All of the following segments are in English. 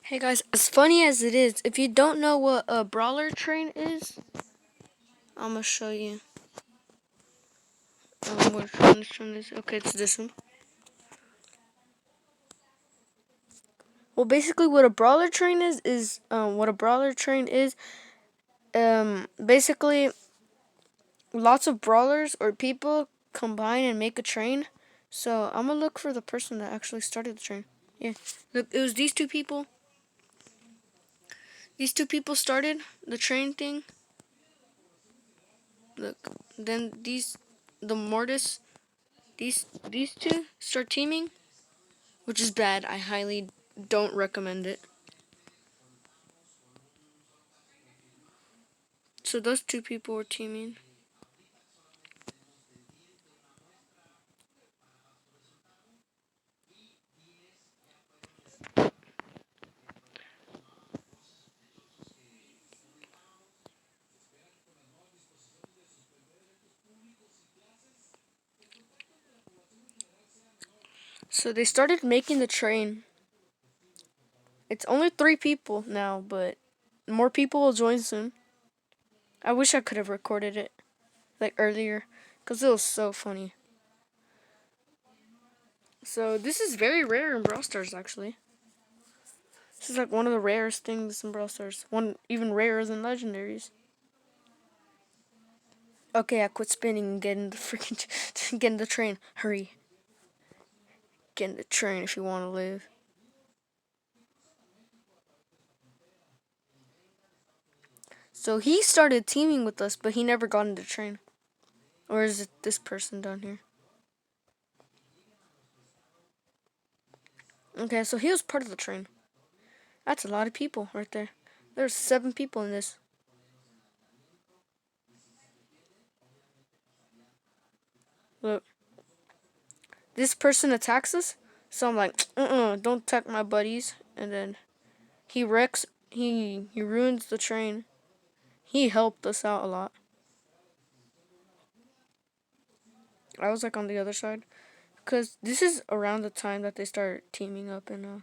Hey guys, as funny as it is, if you don't know what a brawler train is, I'm gonna show you. Which one this one is? Okay, it's this one. Well, basically, what a brawler train is what a brawler train is. Basically, lots of brawlers or people combine and make a train. So I'm gonna look for the person that actually started the train. Yeah, look, it was these two people. These two people started the train thing. Look, then the Mortis, these two start teaming, which is bad. I highly don't recommend it. So those two people were teaming. So they started making the train. It's only 3 people now, but more people will join soon. I wish I could have recorded it like earlier, cause it was so funny. So this is very rare in Brawl Stars actually. This is like one of the rarest things in Brawl Stars. One even rarer than legendaries. Okay, I quit spinning and get in the freaking get in the train. Hurry. Get in the train if you want to live. So he started teaming with us, but he never got into the train. Or is it this person down here? Okay, so he was part of the train. That's a lot of people right there. There's 7 people in this. Look. This person attacks us, so I'm like, don't attack my buddies. And then he wrecks, he ruins the train. He helped us out a lot. I was like on the other side. Because this is around the time that they start teaming up and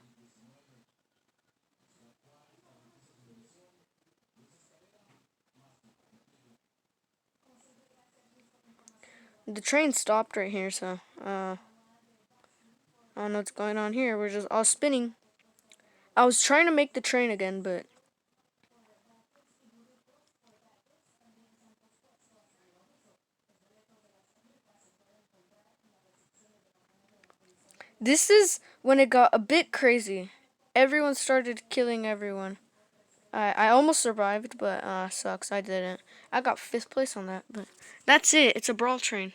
the train stopped right here, so I don't know what's going on here. We're just all spinning. I was trying to make the train again, but this is when it got a bit crazy. Everyone started killing everyone. I almost survived, but sucks. I didn't. I got 5th place on that, but that's it. It's a brawl train.